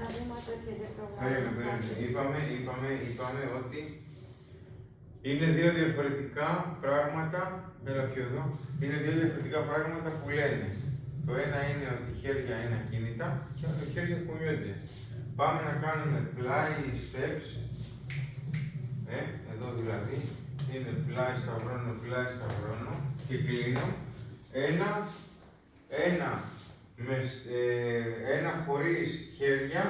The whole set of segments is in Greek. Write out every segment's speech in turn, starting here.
να δούμε το χειροκροτικό. Είπαμε ότι είναι δύο διαφορετικά πράγματα. Έλα πιο εδώ. Είναι δύο διαφορετικά πράγματα που λένε. Το ένα είναι ότι χέρια είναι ακίνητα και το χέρια κουνιούνται. Πάμε να κάνουμε πλάι steps. Εδώ δηλαδή είναι πλάι σταυρώνω και κλείνω. Ένα χωρίς χέρια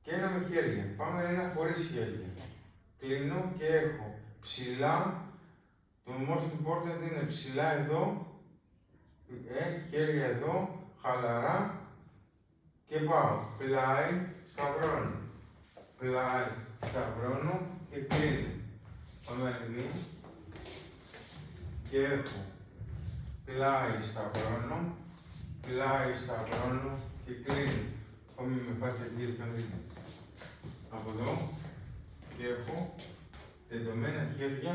και ένα με χέρια. Πάμε ένα χωρίς χέρια. Κλείνω και έχω ψηλά, το most important είναι ψηλά εδώ, χέρια εδώ, χαλαρά και πάω. Πλάι, σταυρώνω και κλείνω. Πάμε άλλη μία. Και έχω πλάι, σταυρώνω και κλείνω. Πάμε με φάση εκεί, από εδώ. Και έχω τεντωμένα χέρια,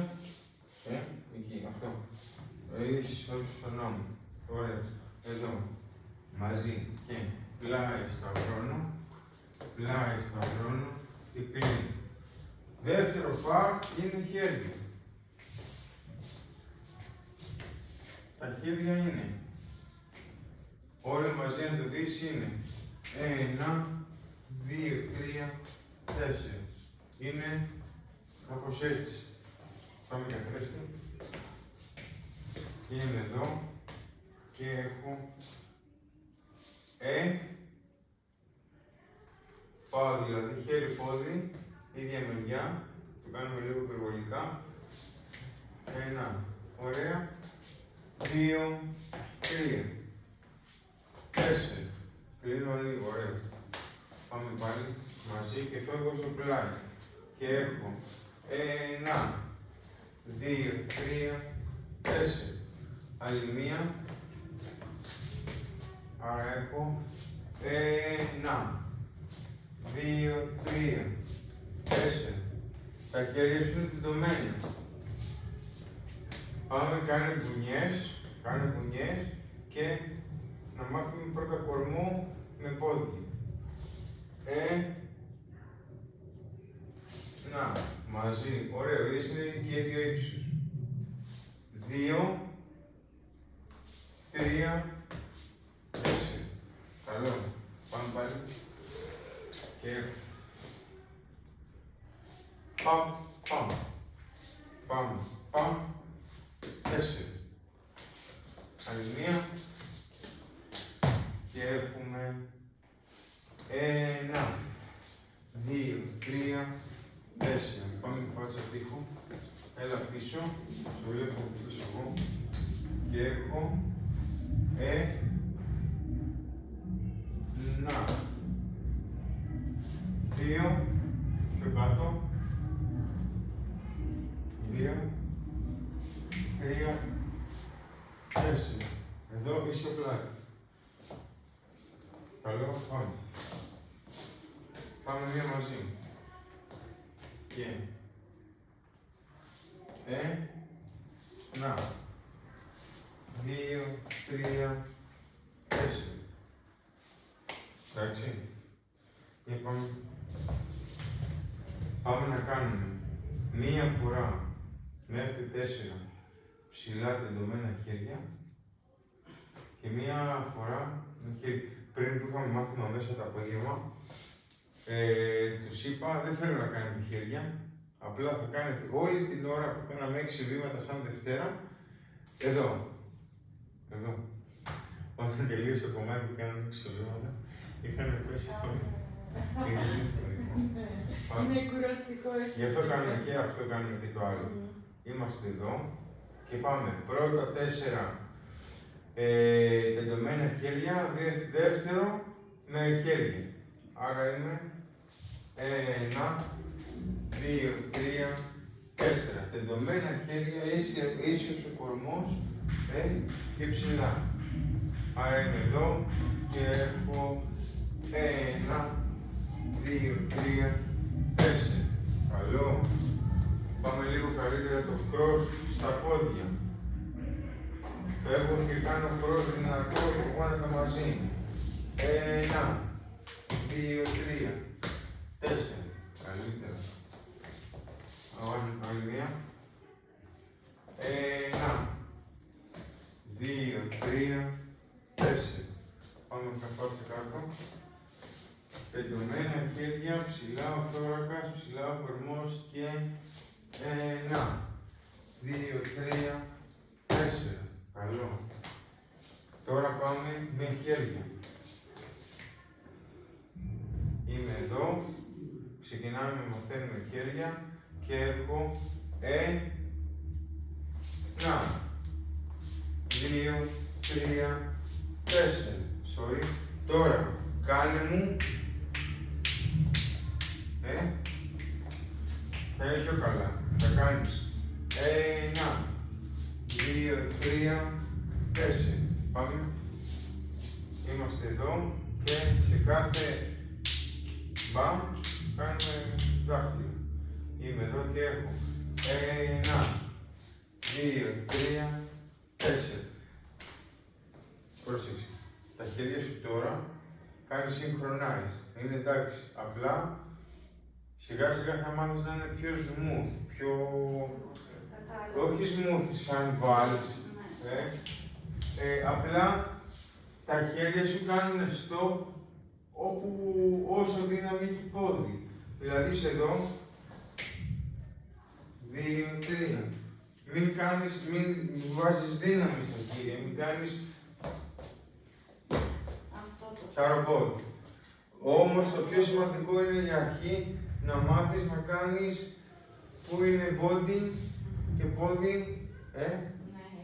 εκεί, αυτό. Είσαι στον νόμο. Ωραία. Εδώ. Μαζί. Και πλάι, σταυρώνω και κλείνω. Δεύτερο part είναι χέρια. Τα χέρια είναι. Όλα μαζί αν το δεις είναι 1, 2, 3, 4. Είναι κάπως έτσι. Πάμε καθρέφτη. Και είμαι εδώ και έχω πάω δηλαδή χέρι-πόδι, ίδια μεριά, το κάνουμε λίγο υπερβολικά. 1, ωραία. 2, 3, 4. Κλείνω λίγο, ωραία. Πάμε πάλι μαζί και φεύγω στο πλάι. Και έχω 1, 2, 3, 4. Άλλη μία. Άρα έχω 1, 2, 3, 4. Τα χέρια σου είναι τεντωμένα. Πάμε, κάνε κουνιές και να μάθουμε πρώτα κορμό με πόδι. Να, μαζί, ωραίο, είδες είναι και δύο ύψους. 2, 3, 4. Καλό. Πάμε πάλι. Και πάμε. 4. Άλλη μία. Και έχουμε 1, 2, 3, 4. Πάμε πάτσα τείχο. Έλα πίσω. Στο βλέπω πίσω εγώ. Και έχω 2 και κάτω. 2, 3, 4. Εδώ είσαι πλάι. Καλό, πάμε. Πάμε μία μαζί. Και 1, 2, 3, 4. Εντάξει. Λοιπόν, πάμε να κάνουμε μία φορά μέχρι 4 ψηλά τεντωμένα χέρια και μία φορά με χέρια. Πριν που είχαμε μάθημα μέσα το απόγευμα, τους είπα δεν θέλω να κάνετε χέρια, απλά θα κάνετε όλη την ώρα που κάναμε 6 βήματα σαν Δευτέρα, εδώ. Όταν τελείωσε το κομμάτι που κάναμε 6 βήματα, είχαν πέσει αυτό. Είναι κουραστικό. Γι' αυτό κάνουμε και αυτό, κάνουμε και το άλλο. Είμαστε εδώ και πάμε πρώτα 4 τεντωμένα χέρια, δεύτερο με χέρια. Άρα είμαι 1, 2, 3, 4. Τεντωμένα χέρια, ίσιος ο κορμός και ψηλά. Άρα είμαι εδώ και έχω 1, 2, 3, 4. Καλό. Πάμε λίγο καλύτερα το cross στα πόδια. Φεύγω και κάνω cross δυνατό και γόνατα μαζί. 1, 2, 2, 3, 4. Καλύτερα. Άλλη μία. 1, 2, 3, 4. Πάμε καθώς κάτω. Πεντωμένα χέρια, ψηλά ο θώρακας, ψηλά ο κορμός και 1, 2, 3, 4. Καλό. Τώρα πάμε με χέρια. Είμαι εδώ, ξεκινάμε, μαθαίνουμε χέρια και έχω 1, 2, 3, 4. Sorry. Τώρα, κάνε μου θα είναι πιο καλά. Θα κάνεις 1, 2, 3, 4. Πάμε. Είμαστε εδώ και σε κάθε μπαμ κάνουμε δάχτυλο. Είμαι εδώ και έχω 1, 2, 3, 4. Πρόσεξε. Τα χέρια σου τώρα κάνεις synchronize. Είναι εντάξει. Απλά σιγά σιγά θα μάθεις να είναι πιο smooth. Πιο... όχι smooth σαν βάλς. Απλά τα χέρια σου κάνουν stop όπου όσο δύναμη έχει πόδι. Δηλαδή σε εδώ 2, 3. Μην βάζεις δύναμη στα χέρια, μην κάνεις σαν ρομπότ. Όμως το πιο σημαντικό είναι για αρχή να μάθεις να κάνεις που είναι body και πόδι.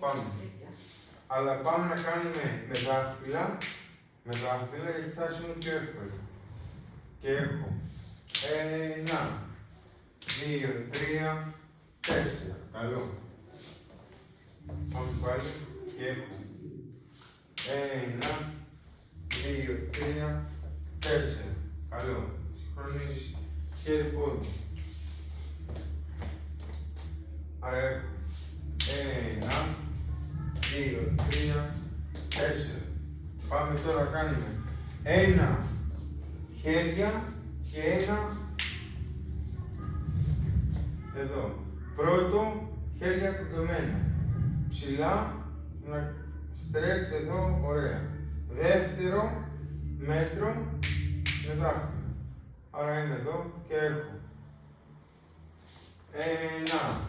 Πάμε. Αλλά πάμε να κάνουμε με δάχτυλα γιατί θα είναι πιο εύκολο. Και έχω 1, 2, 3, 4. Καλό. Πάμε πάλι και έχω 1, 2, 3, 4. Καλό. Συγχρονίζεις χέρι πόδι. Άρα έχω 1, 2, 3, 4. Πάμε τώρα, κάνουμε 1 χέρια και 1 εδώ. Πρώτο, χέρια κουντωμένα. Ψηλά, να στρέψεις εδώ, ωραία. Δεύτερο, μέτρο με δάχτυλα. Άρα είμαι εδώ και έχω 1,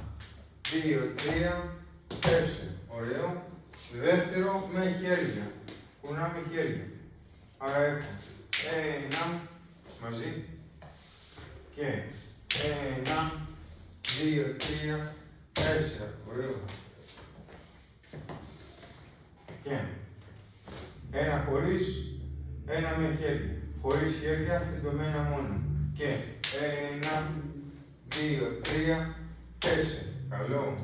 2, 3, 4. Ωραίο. Δεύτερο με χέρια. Κουνάμε χέρια. Άρα έχω 1 μαζί και 1, 2, 3, 4. Ωραίο. Και ένα χωρίς, ένα με χέρια. Χωρίς χέρια, τεντωμένα μόνο. Και 1, 2, 3, 4. Καλό.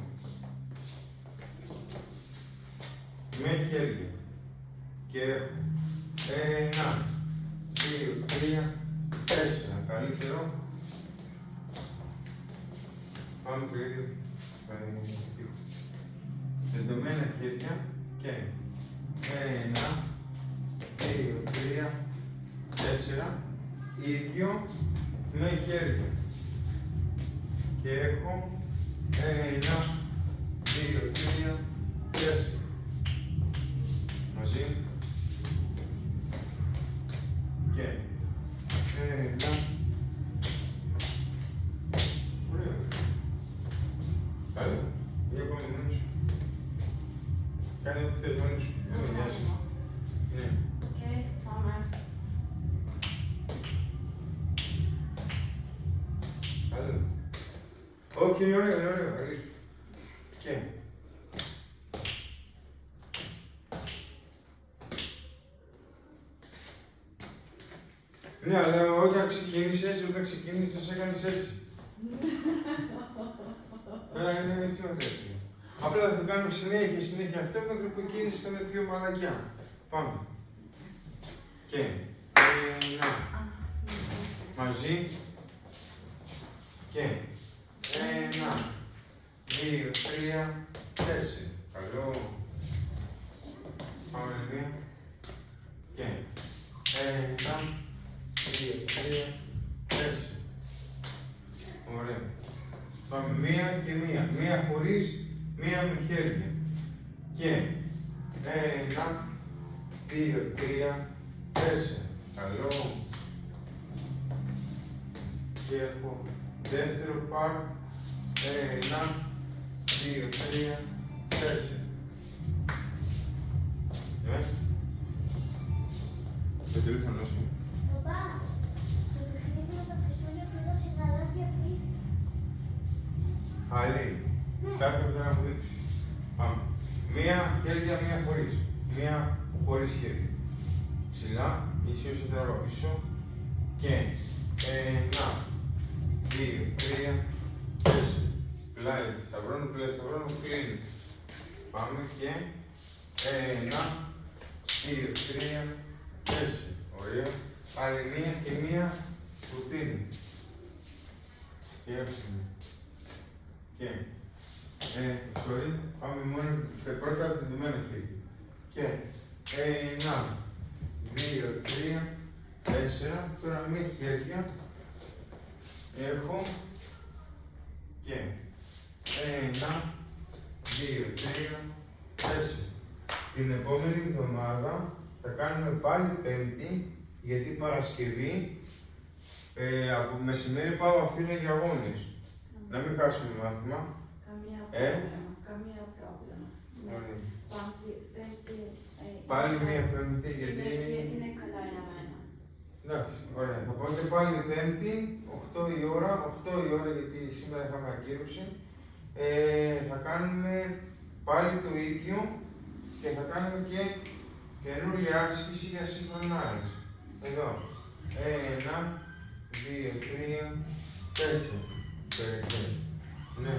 Με χέρια. Και έχω 1, 2, 3, 4. Καλύτερο. Πάμε το ίδιο. Τεντωμένα χέρια και 1, 2, 3, 4. Ίδιο με χέρια. Και έχω 1, 2, 3, 4. Μαζί. Και 1. Ωραίο. Καλό. Για ακόμη μόνος σου. Κάνε ό,τι θέλει μόνος σου. Δεν με νοιάζει. Ναι. Οκ, πάμε. Καλό. Όχι, είναι ωραίο, είναι ωραίο. Αλήθεια. Και. Ναι, αλλά όταν ξεκίνησες, έκανες έτσι. Τώρα είναι πιο τέτοιο. Απλά θα το κάνουμε συνέχεια αυτό, μέχρι που εκείνη ήταν πιο μαλακιά. Πάμε. Και 1 μαζί και 1, 2, 3, 4. Καλό. Πάμε μία. Και 1, 2, 3, 4. Ωραία. Πάμε μία και μία. Μία χωρίς, μία με χέρια. Και 1, 2, 3, 4. Καλό. Και έχω δεύτερο πάρ. 1, 2, 3, 4. Το τηλέφωνο σου. Παπά, το παιχνίδι με τα πιστόλια που έδωσε γαλάζια πίστη. Άλλη. Θα έρθω μετά να μου δείξει. Πάμε. Μία χέρια, μία χωρίς. Μία χωρίς χέρια. Ψηλά, ίσως τώρα πίσω. Και 1, 2, 3, 4. Πλάι, σταυρώνω, πλάι, σταυρώνω, κλείνει. Πάμε και 1, 2, 3, 4. Ωραία. Άλλη μία και μία ρουτίνη. Και έψημε. Και, sorry, πάμε μόνο πρώτα την δεμένα χέρια. Και 1, 2, 3, 4. Τώρα μία χέρια έχω και 1, 2, 3, 4. Την επόμενη εβδομάδα θα κάνουμε πάλι Πέμπτη, γιατί Παρασκευή από μεσημέρι πάω Αθήνα για αγώνες. Να μην χάσουμε μάθημα. Καμία πρόβλημα. Καμία πρόβλημα. Ωραία. Πάλι Πάλι μία Πέμπτη, γιατί... είναι καλά για μένα. Εντάξει, ωραία. Θα πάτε πάλι Πέμπτη, 8 η ώρα, γιατί σήμερα είχαμε ακύρωση. Θα κάνουμε πάλι το ίδιο και θα κάνουμε και καινούργια άσκηση για συγχρονάρες. Εδώ. 1, 2, 3, 4. Ναι.